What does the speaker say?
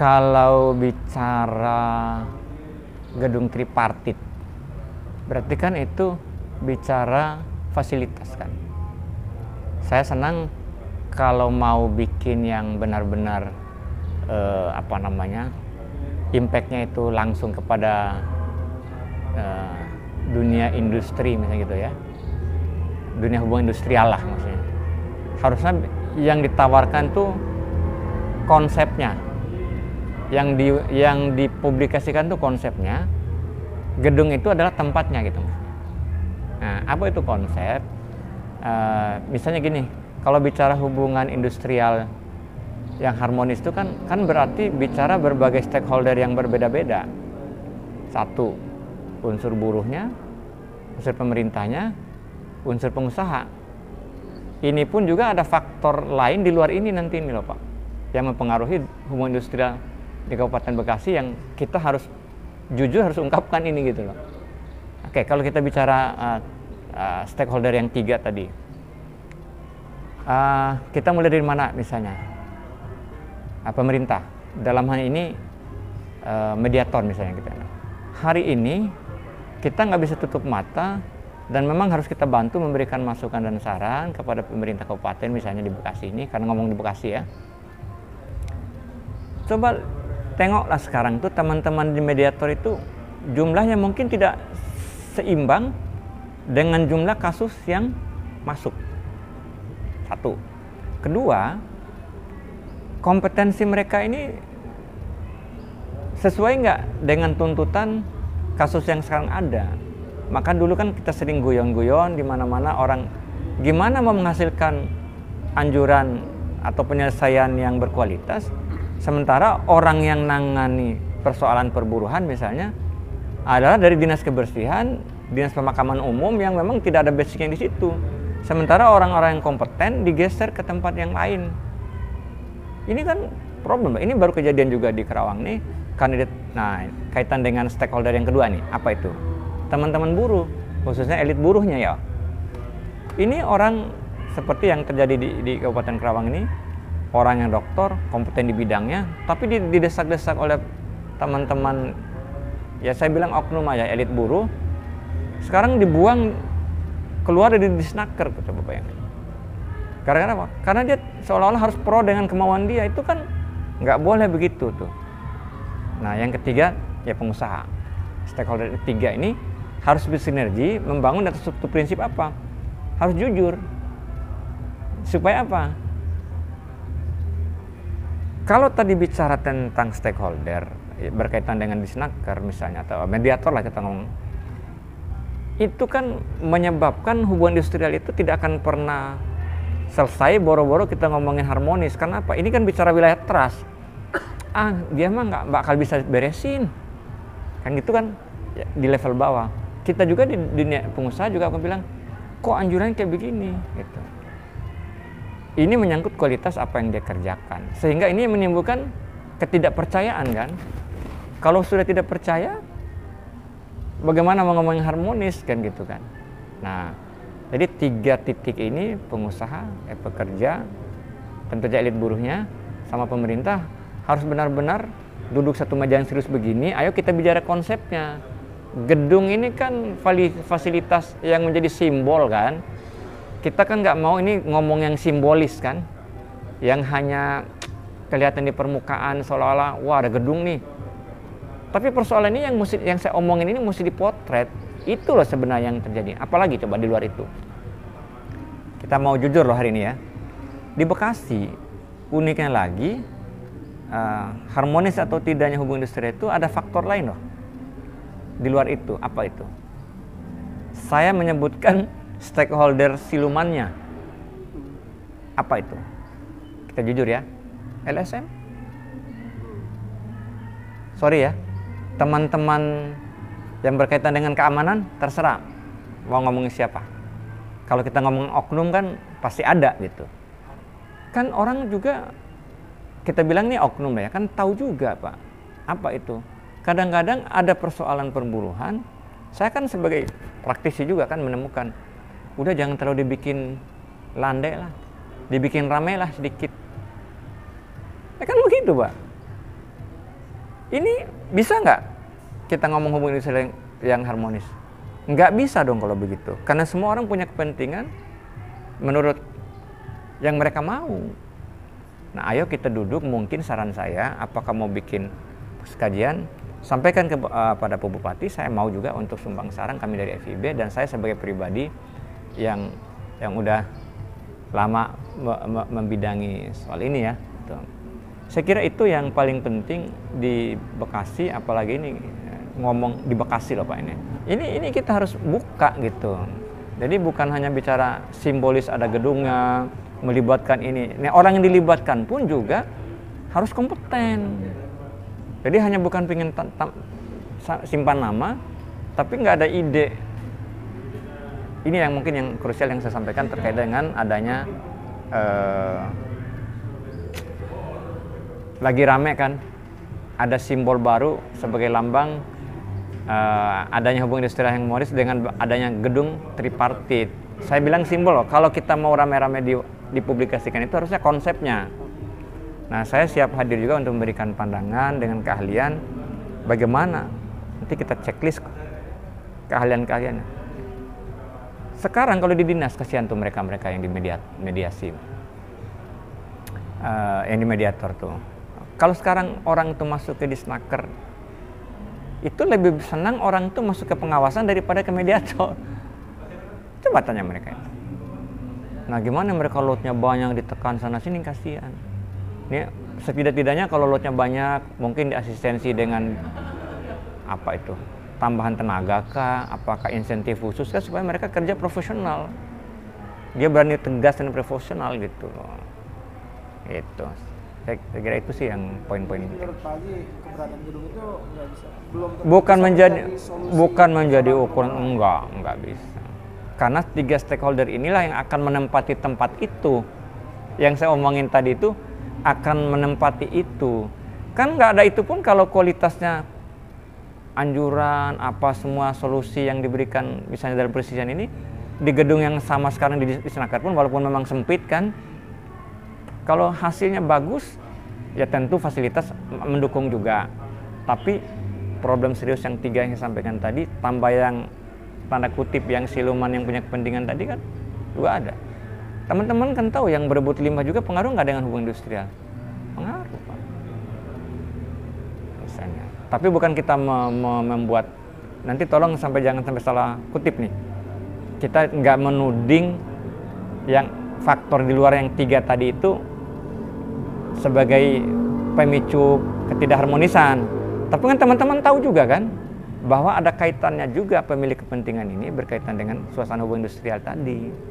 Kalau bicara gedung tripartit, berarti kan itu bicara fasilitas kan. Saya senang kalau mau bikin yang benar-benar impact-nya itu langsung kepada dunia industri misalnya gitu ya, dunia hubungan industrial lah maksudnya. Harusnya yang ditawarkan tuh konsepnya, yang dipublikasikan tuh konsepnya, gedung itu adalah tempatnya gitu. Nah, apa itu konsep? Misalnya gini, kalau bicara hubungan industrial yang harmonis itu kan berarti bicara berbagai stakeholder yang berbeda-beda. Satu, unsur buruhnya, unsur pemerintahnya, unsur pengusaha. Ini pun juga ada faktor lain di luar ini nanti nih loh Pak, yang mempengaruhi hubungan industrial di Kabupaten Bekasi yang kita harus jujur harus ungkapkan ini gitu loh. Oke, kalau kita bicara stakeholder yang 3 tadi, kita mulai dari mana misalnya? Pemerintah, dalam hal ini mediator misalnya kita. Hari ini kita nggak bisa tutup mata dan memang harus kita bantu memberikan masukan dan saran kepada pemerintah kabupaten misalnya di Bekasi ini, karena ngomong di Bekasi ya. Coba tengoklah sekarang tuh teman-teman di mediator itu jumlahnya mungkin tidak seimbang dengan jumlah kasus yang masuk. Satu. Kedua, kompetensi mereka ini sesuai nggak dengan tuntutan kasus yang sekarang ada. Maka dulu kan kita sering guyon-guyon di mana-mana orang gimana mau menghasilkan anjuran atau penyelesaian yang berkualitas, sementara orang yang nangani persoalan perburuhan misalnya adalah dari dinas kebersihan, dinas pemakaman umum yang memang tidak ada basicnya di situ. Sementara orang-orang yang kompeten digeser ke tempat yang lain. Ini kan problem. Ini baru kejadian juga di Karawang nih. Kandidat, nah kaitan dengan stakeholder yang kedua nih, apa itu? Teman-teman buruh, khususnya elit buruhnya ya. Ini orang seperti yang terjadi di Kabupaten Karawang ini, orang yang doktor, kompeten di bidangnya, tapi didesak-desak oleh teman-teman, ya saya bilang oknum aja, elit buruh, sekarang dibuang keluar dari disnaker, coba bayangin. Karena apa? Karena dia seolah-olah harus pro dengan kemauan dia, itu kan nggak boleh begitu tuh. Nah yang ketiga, ya pengusaha. Stakeholder ketiga ini harus bersinergi, membangun atas satu prinsip apa? Harus jujur. Supaya apa? Kalau tadi bicara tentang stakeholder berkaitan dengan disnaker misalnya atau mediator lah kita ngomong, itu kan menyebabkan hubungan industrial itu tidak akan pernah selesai boro-boro kita ngomongin harmonis. Karena apa? Ini kan bicara wilayah trust. Dia mah nggak bakal bisa beresin. Kan gitu kan ya, di level bawah. Kita juga di dunia pengusaha juga akan bilang, kok anjurannya kayak begini gitu. Ini menyangkut kualitas apa yang dia kerjakan, sehingga ini menimbulkan ketidakpercayaan kan. Kalau sudah tidak percaya, bagaimana mau ngomongin harmonis kan gitu kan. Nah, jadi 3 titik ini pengusaha, pekerja, tentu saja elit buruhnya, sama pemerintah harus benar-benar duduk satu meja yang serius begini. Ayo kita bicara konsepnya. Gedung ini kan fasilitas yang menjadi simbol kan. Kita kan nggak mau ini ngomong yang simbolis kan, yang hanya kelihatan di permukaan seolah-olah wah ada gedung nih. Tapi persoalan ini yang saya omongin ini mesti dipotret. Itu loh sebenarnya yang terjadi. Apalagi coba di luar itu. Kita mau jujur loh hari ini ya. Di Bekasi uniknya lagi, harmonis atau tidaknya hubungan industri itu ada faktor lain loh. Di luar itu, apa itu? Saya menyebutkan stakeholder silumannya. Apa itu? Kita jujur ya, LSM. Sorry ya, teman-teman yang berkaitan dengan keamanan terserah mau ngomongin siapa. Kalau kita ngomong oknum kan pasti ada gitu. Kan orang juga kita bilang nih oknum ya, kan tahu juga Pak. Apa itu? Kadang-kadang ada persoalan perburuhan, saya kan sebagai praktisi juga kan menemukan, udah jangan terlalu dibikin landai lah, dibikin rame lah sedikit. Ya kan begitu Pak. Ini bisa nggak kita ngomong hubungan industrial yang harmonis? Nggak bisa dong kalau begitu, karena semua orang punya kepentingan menurut yang mereka mau. Nah, ayo kita duduk, mungkin saran saya, apakah mau bikin kajian, sampaikan pada Pak Bupati, saya mau juga untuk sumbang saran, kami dari FIB, dan saya sebagai pribadi yang udah lama membidangi soal ini ya. Gitu. Saya kira itu yang paling penting di Bekasi, apalagi ini ngomong di Bekasi loh Pak ini. Ini kita harus buka gitu. Jadi bukan hanya bicara simbolis ada gedungnya, melibatkan ini. Nah, orang yang dilibatkan pun juga harus kompeten. Jadi hanya bukan pengen simpan nama, tapi nggak ada ide. Ini yang mungkin yang krusial yang saya sampaikan terkait dengan adanya lagi rame kan, ada simbol baru sebagai lambang adanya hubungan industrial yang harmonis dengan adanya gedung tripartit. Saya bilang simbol loh, kalau kita mau rame-rame dipublikasikan itu harusnya konsepnya. Nah, saya siap hadir juga untuk memberikan pandangan dengan keahlian bagaimana. Nanti kita checklist keahlian-keahliannya. Sekarang kalau di dinas, kasihan tuh mereka-mereka yang di mediasi, yang di mediator tuh. Kalau sekarang orang tuh masuk ke disnaker, itu lebih senang orang tuh masuk ke pengawasan daripada ke mediator. Coba tanya mereka itu. Nah, gimana mereka loadnya banyak, ditekan sana sini, kasihan. Ini setidak-tidaknya kalau loadnya banyak, mungkin diasistensi dengan apa itu, tambahan tenaga kah, apakah insentif khusus kah, supaya mereka kerja profesional. Dia berani tegas dan profesional gitu loh. Itu. Saya kira itu sih yang poin-poin penting. Menurut Pak Haji, keberadaan gedung itu nggak bisa, bukan menjadi ukuran, enggak bisa. Karena 3 stakeholder inilah yang akan menempati tempat itu. Yang saya omongin tadi itu akan menempati itu. Kan nggak ada itu pun kalau kualitasnya anjuran apa semua solusi yang diberikan misalnya dalam presisian ini di gedung yang sama sekarang di Senaker pun walaupun memang sempit kan, kalau hasilnya bagus ya tentu fasilitas mendukung juga. Tapi problem serius yang 3 yang saya sampaikan tadi, tambah yang tanda kutip yang siluman yang punya kepentingan tadi kan juga ada. Teman-teman kan tahu yang berebut limbah juga pengaruh nggak dengan hubungan industrial? Pengaruh Pak. Misalnya. Tapi bukan kita membuat, nanti tolong jangan sampai salah kutip nih. Kita nggak menuding yang faktor di luar yang 3 tadi itu sebagai pemicu ketidakharmonisan. Tapi kan teman-teman tahu juga kan bahwa ada kaitannya juga pemilik kepentingan ini berkaitan dengan suasana hubungan industrial tadi.